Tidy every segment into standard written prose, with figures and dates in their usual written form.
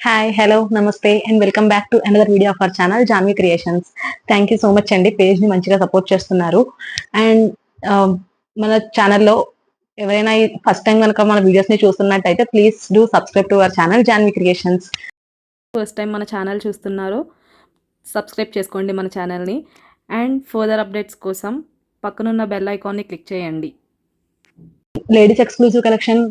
Hi hello నమస్తే and welcome back to another video of our channel Janvi creations. Thank you so much అండి, page ని మంచిగా support చేస్తున్నారు. And మన ఛానల్లో ఎవరైనా ఫస్ట్ టైం కనుక మన వీడియోస్ ని చూస్తున్నట్టయితే please do subscribe to our channel Janvi creations. First time మన ఛానల్ చూస్తున్నారు, సబ్స్క్రైబ్ చేసుకోండి మన ఛానల్ని. అండ్ ఫర్దర్ అప్డేట్స్ కోసం పక్కనున్న బెల్ ఐకాన్ని క్లిక్ చేయండి. లేడీస్ ఎక్స్క్లూజివ్ కలెక్షన్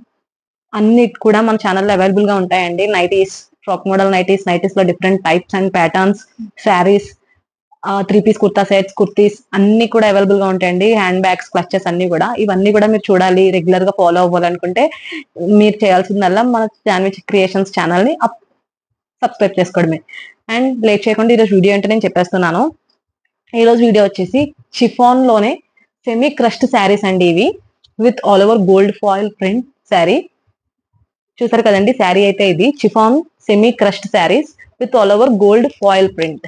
అన్ని కూడా మన ఛానల్లో అవైలబుల్ గా ఉంటాయండి. Nighties, frock model nighties, nighties లో different types and patterns, sarees, 3 piece kurta sets, kurtis అన్ని కూడా అవైలబుల్ గా ఉంటాయండి. హ్యాండ్ బ్యాగ్స్, క్లచెస్ అన్ని కూడా. ఇవన్నీ కూడా మీరు చూడాలి, రెగ్యులర్ గా ఫాలో అవ్వాలనుకుంటే మీరు చేయాల్సిందల్లా మన జాన్వి క్రియేషన్స్ ఛానల్ ని సబ్స్క్రైబ్ చేసుకోవడమే. అండ్ లేట్ చేయకుండా ఈరోజు వీడియో అంటే నేను చెప్పేస్తున్నాను. ఈరోజు వీడియో వచ్చేసి షిఫాన్ లోనే సెమీ క్రష్డ్ శారీస్ అండి. ఇవి with all over gold foil print sari. చూసారు కదండి, శారీ అయితే ఇది chiffon semi crushed saris with all over gold foil print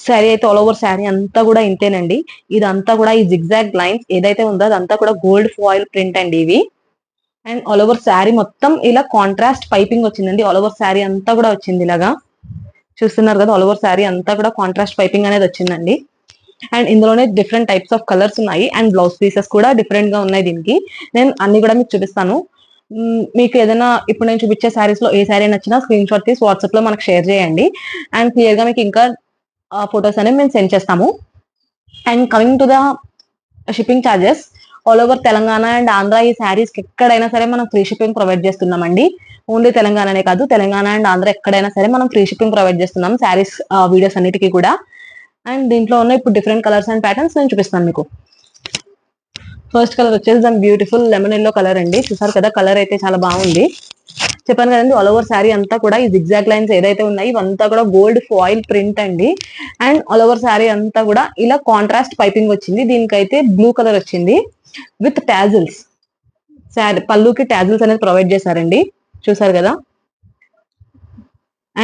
sari. అయితే ఆల్ ఓవర్ శారీ అంతా కూడా ఇంతేనండి. ఇదంతా కూడా ఈ జిగ్జాగ్ లైన్స్ ఏదైతే ఉందో అదంతా కూడా గోల్డ్ ఫాయిల్ ప్రింట్ అండి ఇవి. అండ్ ఆల్ ఓవర్ శారీ మొత్తం ఇలా కాంట్రాస్ట్ పైపింగ్ వచ్చిందండి. ఆల్ ఓవర్ శారీ అంతా కూడా వచ్చింది ఇలాగా. చూస్తున్నారు కదా, ఆల్ ఓవర్ శారీ అంతా కూడా కాంట్రాస్ట్ పైపింగ్ అనేది వచ్చిందండి. అండ్ ఇందులోనే డిఫరెంట్ టైప్స్ ఆఫ్ కలర్స్ ఉన్నాయి. అండ్ బ్లౌజ్ పీసెస్ కూడా డిఫరెంట్ గా ఉన్నాయి దీనికి. నేను అన్ని కూడా మీకు చూపిస్తాను. మీకు ఏదైనా ఇప్పుడు నేను చూపించే శారీస్ లో ఏ శారీ నచ్చినా స్క్రీన్ షాట్ తీసి వాట్సాప్ లో మనకు షేర్ చేయండి. అండ్ క్లియర్ గా మీకు ఇంకా ఫొటోస్ అనేవి మేము సెండ్ చేస్తాము. And coming to the shipping charges, all over Telangana and Andhra ఈ శారీస్ ఎక్కడైనా సరే మనం ఫ్రీ షిప్పింగ్ ప్రొవైడ్ చేస్తున్నామండి. ఓన్లీ తెలంగాణనే కాదు, తెలంగాణ అండ్ ఆంధ్ర ఎక్కడైనా సరే మనం ఫ్రీ షిప్పింగ్ ప్రొవైడ్ చేస్తున్నాం శారీస్ వీడియోస్ అన్నిటికీ కూడా. అండ్ దీంట్లో ఉన్న ఇప్పుడు డిఫరెంట్ కలర్స్ అండ్ ప్యాటర్న్స్ నేను చూపిస్తాను మీకు. ఫస్ట్ కలర్ వచ్చేసి దాని బ్యూటిఫుల్ లెమన్ ఎల్లో కలర్ అండి. చూసారు కదా, కలర్ అయితే చాలా బాగుంది. చెప్పాను కదండి, ఆల్ ఓవర్ శారీ అంతా కూడా ఈ జిగ్జాగ్ లైన్స్ ఏదైతే ఉన్నాయి ఇవంతా కూడా గోల్డ్ ఫాయిల్ ప్రింట్ అండి. అండ్ ఆల్ ఓవర్ శారీ అంతా కూడా ఇలా కాంట్రాస్ట్ పైపింగ్ వచ్చింది. దీనికైతే బ్లూ కలర్ వచ్చింది విత్ టాజిల్స్. శారీ పళ్ళుకి టాజిల్స్ అనేది ప్రొవైడ్ చేశారండి. చూసారు కదా.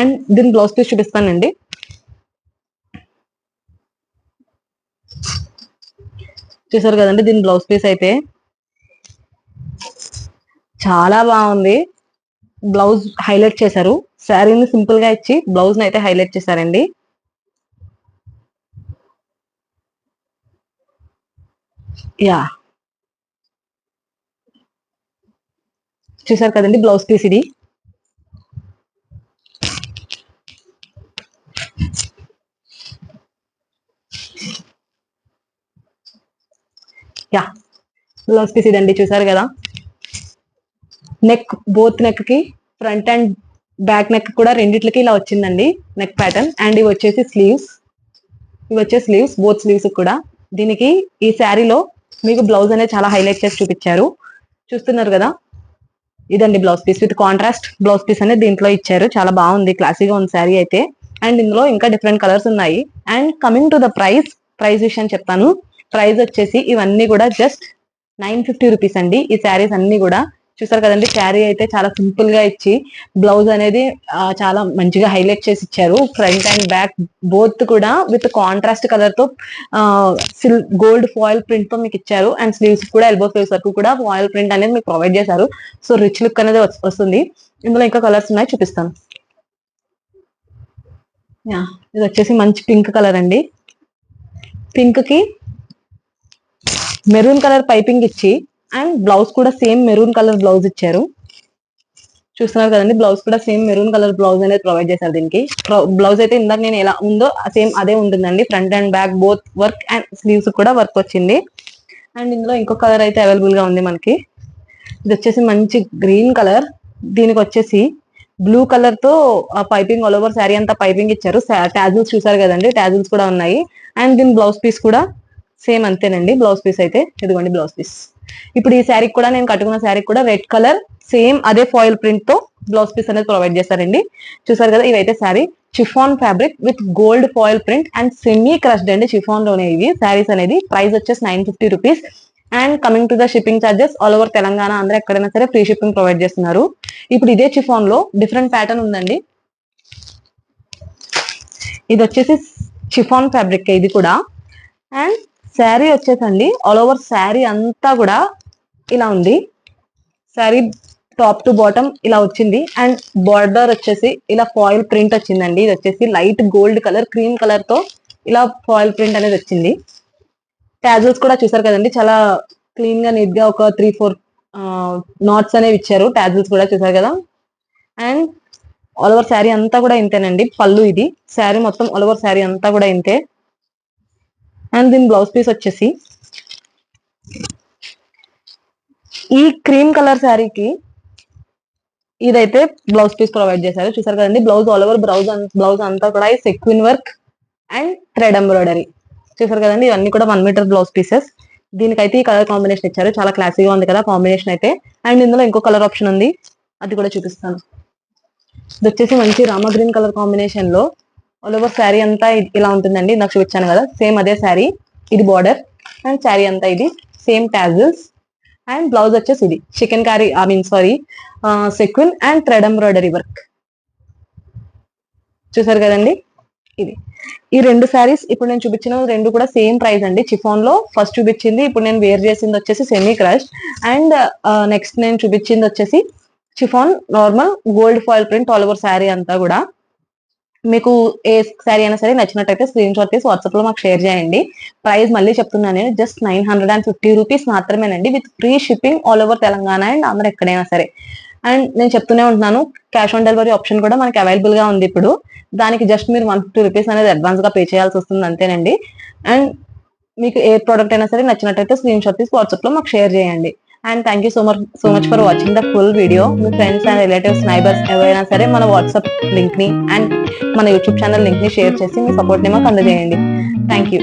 అండ్ దీని బ్లౌజ్ పీస్ చూపిస్తానండి. చూసారు కదండి, దీని బ్లౌజ్ పీస్ అయితే చాలా బాగుంది. బ్లౌజ్ హైలైట్ చేశారు. శారీని సింపుల్ గా ఇచ్చి బ్లౌజ్ ని అయితే హైలైట్ చేశారండి. యా, చూసారు కదండి బ్లౌజ్ పీస్ ఇది. యా, బ్లౌజ్ పీస్ ఇదండి. చూసారు కదా, నెక్, బోత్ నెక్ కి ఫ్రంట్ అండ్ బ్యాక్ నెక్ కూడా రెండిట్లకి ఇలా వచ్చిందండి నెక్ ప్యాటర్న్. అండ్ ఇవి వచ్చేసి స్లీవ్స్. బోత్ స్లీవ్స్ కూడా. దీనికి ఈ శారీలో మీకు బ్లౌజ్ అనేది చాలా హైలైట్ చేసి చూపించారు. చూస్తున్నారు కదా, ఇదండి blouse piece with contrast blouse piece అనేది దీంట్లో ఇచ్చారు. చాలా బాగుంది, క్లాసీగా ఉంది శారీ అయితే. అండ్ ఇందులో ఇంకా డిఫరెంట్ కలర్స్ ఉన్నాయి. And coming to the price విషయం చెప్తాను. ప్రైస్ వచ్చేసి ఇవన్నీ కూడా జస్ట్ 950 రూపీస్ అండి ఈ శారీస్ అన్ని కూడా. చూసారు కదండి, శారీ అయితే చాలా సింపుల్ గా ఇచ్చి బ్లౌజ్ అనేది చాలా మంచిగా హైలైట్ చేసి ఇచ్చారు. ఫ్రంట్ అండ్ బ్యాక్ బోత్ కూడా విత్ కాంట్రాస్ట్ కలర్ తో గోల్డ్ ఫాయిల్ ప్రింట్ తో మీకు ఇచ్చారు. అండ్ స్లీవ్స్ కూడా ఎల్బో స్లీవ్స్ వరకు కూడా ఫాయిల్ ప్రింట్ అనేది మీకు ప్రొవైడ్ చేశారు. సో రిచ్ లుక్ అనేది వస్తుంది. ఇందులో ఇంకా కలర్స్ ఉన్నాయి, చూపిస్తాను. ఇది వచ్చేసి మంచి పింక్ కలర్ అండి. పింక్ కి మెరూన్ కలర్ పైపింగ్ ఇచ్చి అండ్ బ్లౌజ్ కూడా సేమ్ మెరూన్ కలర్ బ్లౌజ్ ఇచ్చారు. చూస్తున్నారు కదండి, బ్లౌజ్ కూడా సేమ్ మెరూన్ కలర్ బ్లౌజ్ అనేది ప్రొవైడ్ చేశారు. దీనికి బ్లౌజ్ అయితే ఇందాక నేను ఎలా ఉందో సేమ్ అదే ఉంటుందండి. Front and back both work and sleeves కూడా వర్క్ వచ్చింది. అండ్ ఇందులో ఇంకో కలర్ అయితే అవైలబుల్ గా ఉంది మనకి. ఇది వచ్చేసి మంచి గ్రీన్ కలర్. దీనికి వచ్చేసి బ్లూ కలర్ తో పైపింగ్ ఆల్ ఓవర్ శారీ అంతా పైపింగ్ ఇచ్చారు. టాజిల్స్ చూసారు కదండి, టాజిల్స్ కూడా ఉన్నాయి. అండ్ దీని బ్లౌజ్ పీస్ కూడా సేమ్ అంతేనండి. బ్లౌజ్ పీస్ అయితే ఇదిగోండి బ్లౌజ్ పీస్. ఇప్పుడు ఈ శారీకి కూడా నేను కట్టుకున్న శారీకి కూడా రెడ్ కలర్ సేమ్ అదే ఫాయిల్ ప్రింట్ తో బ్లౌజ్ పీస్ అనేది ప్రొవైడ్ చేస్తారండి. చూసారు కదా, ఇవైతే sari chiffon fabric with gold foil print and semi crushed అండి. షిఫాన్ లోనే ఇవి శారీస్ అనేది. ప్రైస్ వచ్చేసి 950 rupees. And coming to the shipping charges, all over Telangana అందరూ ఎక్కడైనా సరే ఫ్రీ షిప్పింగ్ ప్రొవైడ్ చేస్తున్నారు. ఇప్పుడు ఇదే షిఫాన్ లో డిఫరెంట్ ప్యాటర్న్ ఉందండి. ఇది వచ్చేసి షిఫాన్ ఫ్యాబ్రిక్ ఇది కూడా. అండ్ శారీ వచ్చేసండి ఆల్ ఓవర్ శారీ అంతా కూడా ఇలా ఉంది. శారీ టాప్ టు బాటమ్ ఇలా వచ్చింది. అండ్ బార్డర్ వచ్చేసి ఇలా ఫాయిల్ ప్రింట్ వచ్చిందండి. ఇది వచ్చేసి light gold colour, cream colour తో ఇలా ఫాయిల్ ప్రింట్ అనేది వచ్చింది. టాజిల్స్ కూడా చూసారు కదండి, చాలా క్లీన్ గా నీట్ గా ఒక 3-4 నాట్స్ అనేవి ఇచ్చారు. టాజిల్స్ కూడా చూసారు కదా. అండ్ ఆల్ ఓవర్ శారీ అంతా కూడా ఇంతేనండి. పళ్ళు ఇది, శారీ మొత్తం ఆల్ ఓవర్ శారీ అంతా కూడా ఇంతే. అండ్ దీని బ్లౌజ్ పీస్ వచ్చేసి ఈ క్రీమ్ కలర్ శారీకి ఇదైతే బ్లౌజ్ పీస్ ప్రొవైడ్ చేశారు. చూసారు కదండి, బ్లౌజ్ ఆల్ ఓవర్ బ్లౌజ్ అంతా కూడా ఈ సెక్విన్ వర్క్ అండ్ థ్రెడ్ ఎంబ్రాయిడరీ. చూసారు కదండి, ఇవన్నీ కూడా 1 మీటర్ బ్లౌజ్ పీసెస్. దీనికైతే ఈ కలర్ కాంబినేషన్ ఇచ్చారు, చాలా క్లాసీగా ఉంది కదా కాంబినేషన్ అయితే. అండ్ ఇందులో ఇంకో కలర్ ఆప్షన్ ఉంది, అది కూడా చూపిస్తాను. ఇది వచ్చేసి మంచి రామా గ్రీన్ కలర్ కాంబినేషన్ లో ఆల్ ఓవర్ శారీ అంతా ఇలా ఉంటుందండి. నాకు చూపించాను కదా, సేమ్ అదే శారీ. ఇది బార్డర్ అండ్ శారీ అంతా ఇది సేమ్ టాజిల్స్. అండ్ బ్లౌజ్ వచ్చేసి ఇది chikankari sequin and thread embroidery work. చూసారు కదండి, ఇది ఈ 2 శారీస్ ఇప్పుడు నేను చూపించిన 2 కూడా సేమ్ ప్రైస్ అండి. చిఫాన్ లో ఫస్ట్ చూపించింది, ఇప్పుడు నేను వేర్ చేసింది వచ్చేసి సెమీ క్రష్. అండ్ నెక్స్ట్ నేను చూపించింది వచ్చేసి chiffon normal gold foil print all over sari అంతా కూడా. మీకు ఏ శారీ అయినా సరే నచ్చినట్టయితే స్క్రీన్ షాట్ తీసి వాట్సాప్ లో మాకు షేర్ చేయండి. ప్రైస్ మళ్ళీ చెప్తున్నాను నేను, జస్ట్ 950 రూపీస్ మాత్రమేనండి, with free shipping all over Telangana and Andhra ఎక్కడైనా సరే. అండ్ నేను చెప్తూనే ఉంటున్నాను, క్యాష్ ఆన్ డెలివరీ ఆప్షన్ కూడా మనకి అవైలబుల్ గా ఉంది ఇప్పుడు. దానికి జస్ట్ మీరు 150 రూపీస్ అనేది అడ్వాన్స్ గా పే చేయాల్సి వస్తుంది, అంతేనండి. అండ్ మీకు ఏ ప్రోడక్ట్ అయినా సరే నచ్చినట్టయితే స్క్రీన్ షాట్ తీసి వాట్సాప్ లో మాకు షేర్ చేయండి. And thank you so much for watching the full video. Me friends and relatives, neighbours ఎవరైనా సరే మన వాట్సాప్ లింక్ ని అండ్ మన యూట్యూబ్ ఛానల్ లింక్ ని షేర్ చేసి మీ సపోర్ట్ ని మాకు అందజేయండి. Thank you.